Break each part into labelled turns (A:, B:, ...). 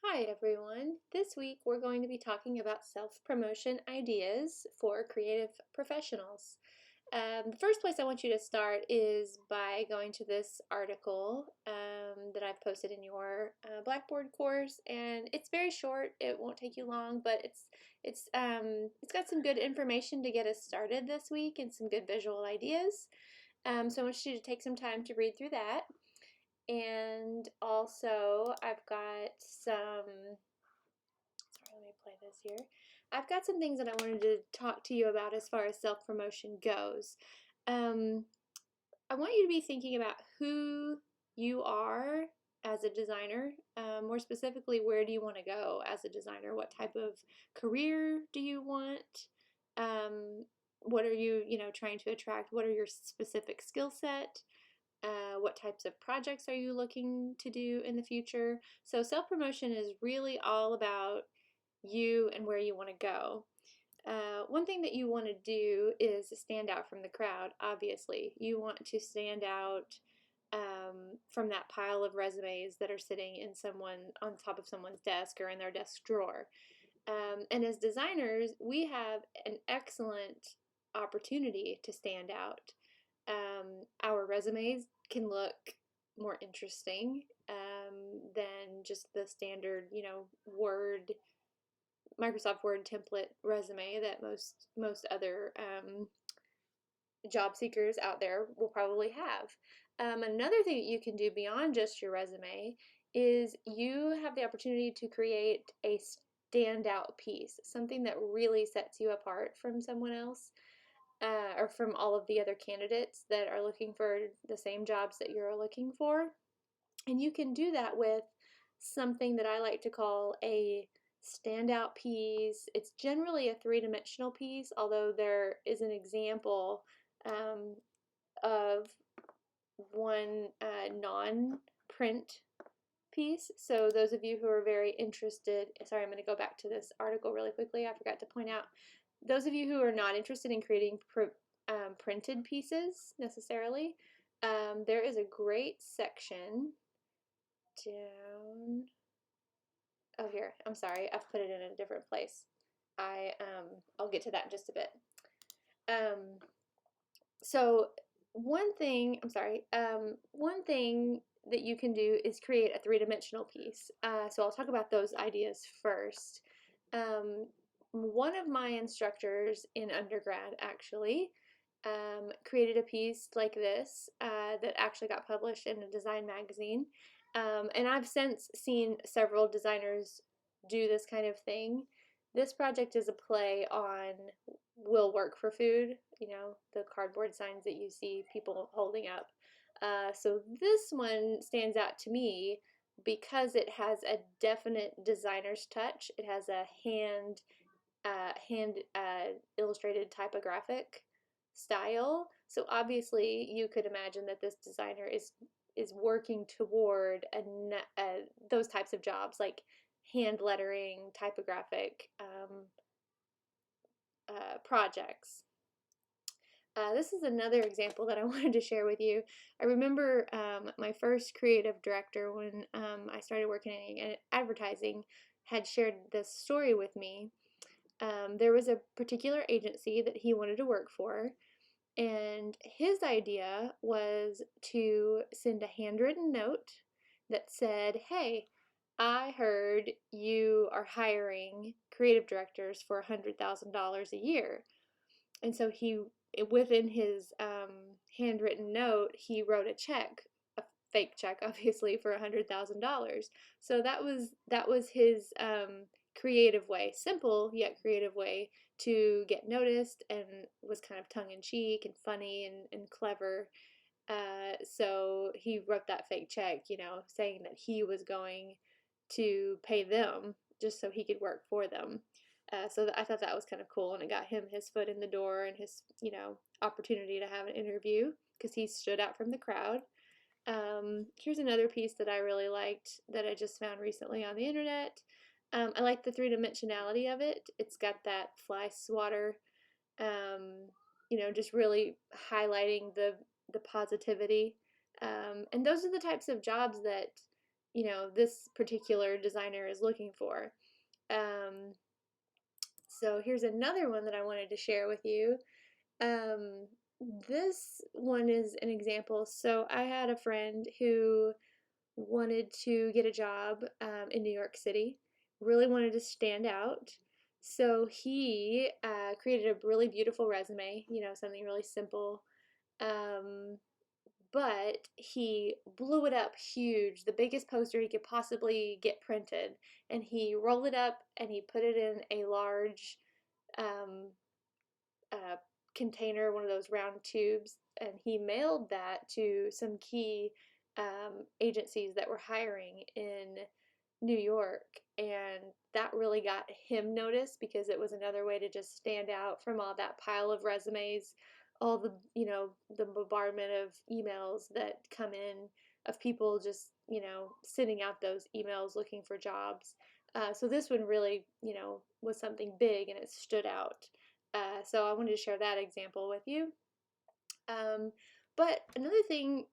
A: Hi everyone. This week we're going to be talking about self-promotion ideas for creative professionals. The first place I want you to start is by going to this article that I've posted in your Blackboard course, and it's very short. It won't take you long, but it's got some good information to get us started this week and some good visual ideas. So I want you to take some time to read through that. And also, I've got some, sorry, let me play this here. I've got some things that I wanted to talk to you about as far as self-promotion goes. Um, I want you to be thinking about who you are as a designer. More specifically, where do you want to go as a designer? What type of career do you want? What are you trying to attract? What are your specific skill set? What types of projects are you looking to do in the future? So self-promotion is really all about you and where you want to go. One thing that you want to do is stand out from the crowd, obviously. You want to stand out from that pile of resumes that are sitting on top of someone's desk or in their desk drawer. And as designers, we have an excellent opportunity to stand out. Our resumes can look more interesting than just the standard, Word, Microsoft Word template resume that most other job seekers out there will probably have. Another thing that you can do beyond just your resume is you have the opportunity to create a standout piece, something that really sets you apart from someone else or from all of the other candidates that are looking for the same jobs that you're looking for. And you can do that with something that I like to call a standout piece. It's generally a three-dimensional piece, although there is an example of one non-print piece. So those of you who are very interested, sorry, I'm going to go back to this article really quickly. I forgot to point out, those of you who are not interested in creating printed pieces necessarily, there is a great section down, oh here, I'm sorry, I've put it in a different place. I'll get to that in just a bit. Um, so one thing, one thing that you can do is create a three-dimensional piece. So I'll talk about those ideas first. One of my instructors in undergrad actually created a piece like this that actually got published in a design magazine. And I've since seen several designers do this kind of thing. This project is a play on will work for food, the cardboard signs that you see people holding up. So this one stands out to me because it has a definite designer's touch. It has a hand illustrated typographic style. So obviously you could imagine that this designer is working toward those types of jobs like hand lettering, typographic projects. This is another example that I wanted to share with you. I remember my first creative director when I started working in advertising had shared this story with me. There was a particular agency that he wanted to work for, and his idea was to send a handwritten note that said, "Hey, I heard you are hiring creative directors for $100,000 a year." And so within his handwritten note, he wrote a check, a fake check, obviously, for $100,000. So that was his creative way, simple yet creative way to get noticed, and was kind of tongue in cheek and funny and clever. So he wrote that fake check, saying that he was going to pay them just so he could work for them. So I thought that was kind of cool, and it got him his foot in the door and his, opportunity to have an interview because he stood out from the crowd. Here's another piece that I really liked that I just found recently on the internet. I like the three-dimensionality of it. It's got that fly swatter, just really highlighting the positivity. And those are the types of jobs that, this particular designer is looking for. So here's another one that I wanted to share with you. This one is an example. So I had a friend who wanted to get a job in New York City, really wanted to stand out. So he created a really beautiful resume, something really simple. But he blew it up huge, the biggest poster he could possibly get printed. And he rolled it up and he put it in a large um, uh, container, one of those round tubes, and he mailed that to some key agencies that were hiring in New York. And that really got him noticed because it was another way to just stand out from all that pile of resumes, all the bombardment of emails that come in of people just, sending out those emails looking for jobs. So this one really, was something big and it stood out. So I wanted to share that example with you. But another thing,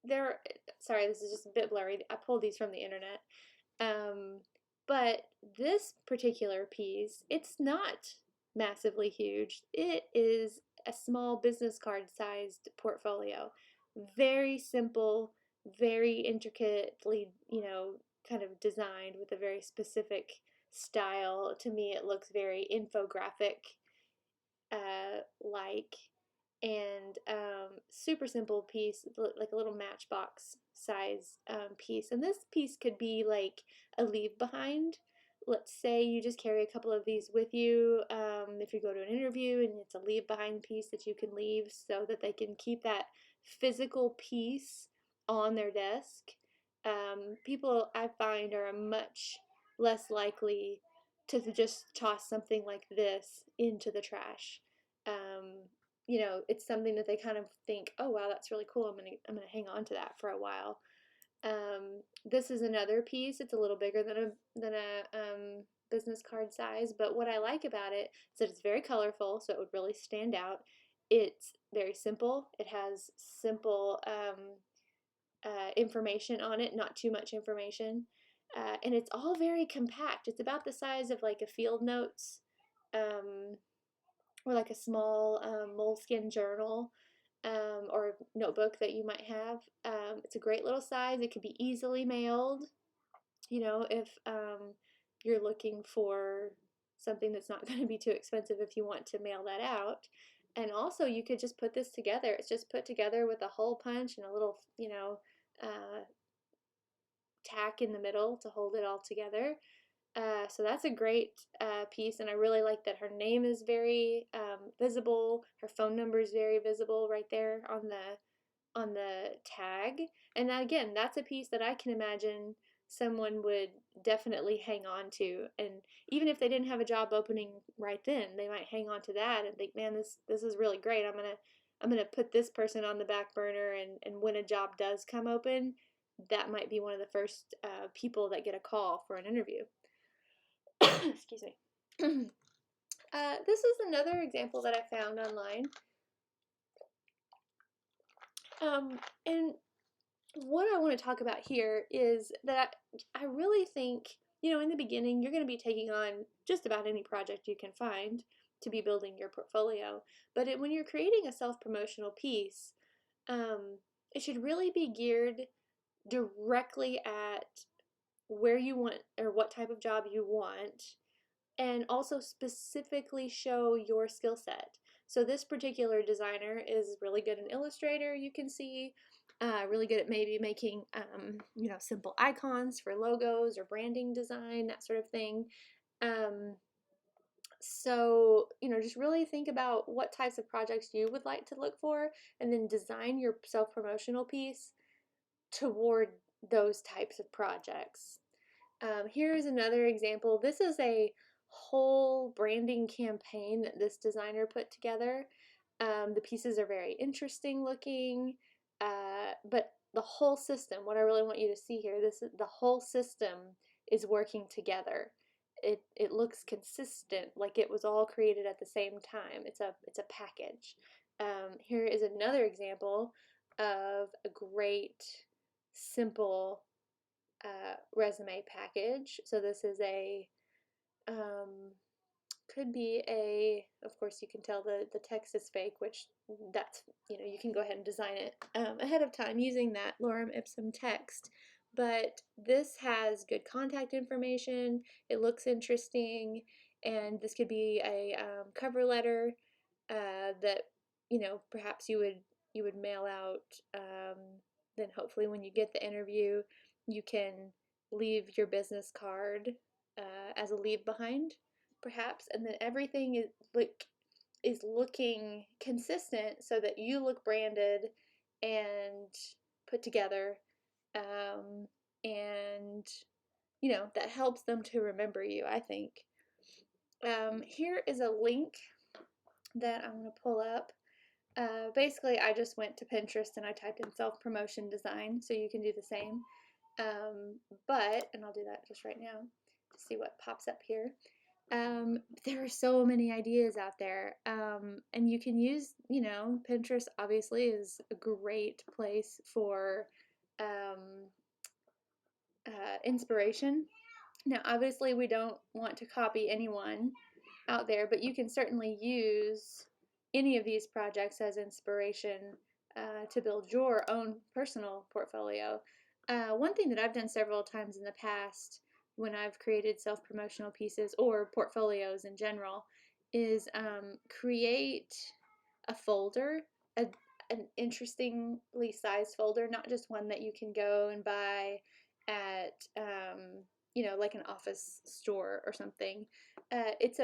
A: there, sorry, this is just a bit blurry. I pulled these from the internet. But this particular piece, it's not massively huge. It is a small business card sized portfolio. Very simple, very intricately, kind of designed with a very specific style. To me, it looks very infographic like, and super simple piece, like a little matchbox size piece. And this piece could be like a leave behind. Let's say you just carry a couple of these with you if you go to an interview, and it's a leave behind piece that you can leave so that they can keep that physical piece on their desk. People, I find, are much less likely to just toss something like this into the trash. Um, it's something that they kind of think, oh wow, that's really cool. I'm gonna hang on to that for a while. This is another piece. It's a little bigger than a business card size, but what I like about it is that it's very colorful, so it would really stand out. It's very simple. It has simple information on it, not too much information. And it's all very compact. It's about the size of like a field notes or like a small moleskin journal or notebook that you might have. It's a great little size. It could be easily mailed, if you're looking for something that's not going to be too expensive if you want to mail that out. And also, you could just put this together. It's just put together with a hole punch and a little, tack in the middle to hold it all together. So that's a great piece, and I really like that her name is very visible. Her phone number is very visible right there on the tag. And that, again, that's a piece that I can imagine someone would definitely hang on to. And even if they didn't have a job opening right then, they might hang on to that and think, man, this is really great. I'm gonna put this person on the back burner, and when a job does come open, that might be one of the first people that get a call for an interview. Excuse me. This is another example that I found online. And what I want to talk about here is that I really think, in the beginning, you're going to be taking on just about any project you can find to be building your portfolio. But when you're creating a self-promotional piece, it should really be geared directly at where you want or what type of job you want, and also specifically show your skill set. So this particular designer is really good in Illustrator, you can see, really good at maybe making, simple icons for logos or branding design, that sort of thing. So, just really think about what types of projects you would like to look for, and then design your self-promotional piece toward those types of projects. Here's another example. This is a whole branding campaign that this designer put together. The pieces are very interesting looking, but the whole system, what I really want you to see here, the whole system is working together. It looks consistent, like it was all created at the same time. It's a package. Here is another example of a great, simple resume package. So this is a could be a, of course you can tell the text is fake, which that's, you can go ahead and design it ahead of time using that lorem ipsum text. But this has good contact information, it looks interesting, and this could be a cover letter that perhaps you would mail out. Then hopefully when you get the interview, you can leave your business card as a leave behind, perhaps, and then everything is looking consistent so that you look branded and put together, and that helps them to remember you, I think. Here is a link that I'm going to pull up. Basically, I just went to Pinterest and I typed in self-promotion design, so you can do the same. And I'll do that just right now to see what pops up here. There are so many ideas out there, and you can use, Pinterest obviously is a great place for inspiration. Now, obviously, we don't want to copy anyone out there, but you can certainly use any of these projects as inspiration to build your own personal portfolio. One thing that I've done several times in the past when I've created self-promotional pieces or portfolios in general is create a folder, an interestingly sized folder, not just one that you can go and buy at like an office store or something. It's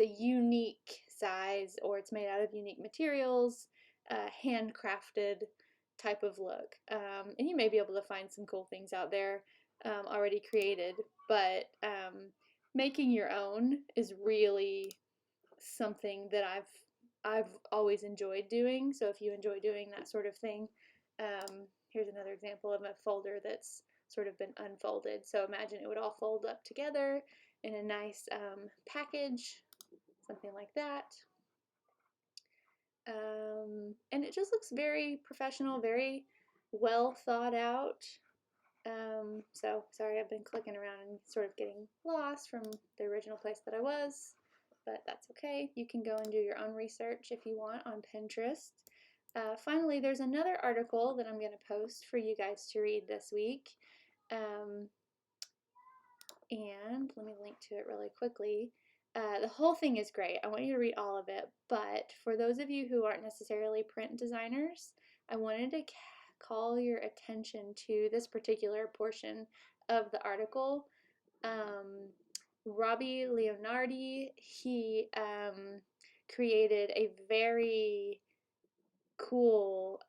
A: a unique size, or it's made out of unique materials, handcrafted type of look. And you may be able to find some cool things out there already created, but making your own is really something that I've always enjoyed doing. So if you enjoy doing that sort of thing, here's another example of a folder that's sort of been unfolded. So imagine it would all fold up together in a nice package, something like that. And it just looks very professional, very well thought out. So sorry, I've been clicking around and sort of getting lost from the original place that I was, but that's okay. You can go and do your own research if you want on Pinterest. Finally, there's another article that I'm going to post for you guys to read this week. And let me link to it really quickly. The whole thing is great. I want you to read all of it, but for those of you who aren't necessarily print designers, I wanted to call your attention to this particular portion of the article. Robbie Leonardi, he created a very cool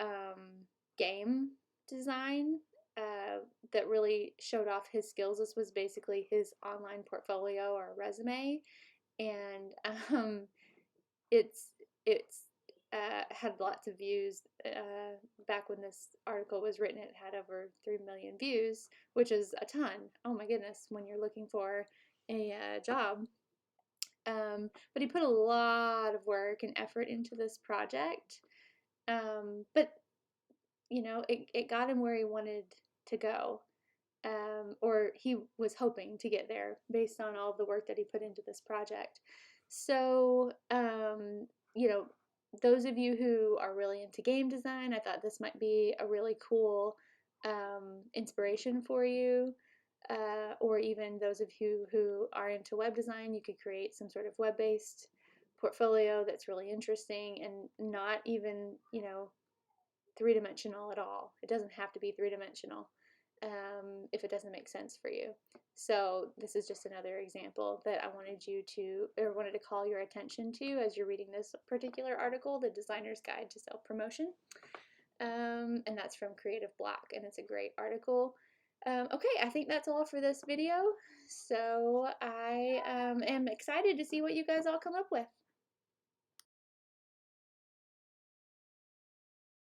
A: game design that really showed off his skills. This was basically his online portfolio or resume, and it's had lots of views. Back when this article was written, it had over 3 million views, which is a ton. Oh my goodness, when you're looking for a job. But he put a lot of work and effort into this project. But it got him where he wanted to go, or he was hoping to get there based on all the work that he put into this project. So, those of you who are really into game design, I thought this might be a really cool inspiration for you. Or even those of you who are into web design, you could create some sort of web-based portfolio that's really interesting and not even, three-dimensional at all. It doesn't have to be three-dimensional if it doesn't make sense for you. So this is just another example that I wanted to call your attention to as you're reading this particular article, The Designer's Guide to Self-Promotion. And that's from Creative Block, and it's a great article. Okay, I think that's all for this video. So I am excited to see what you guys all come up with.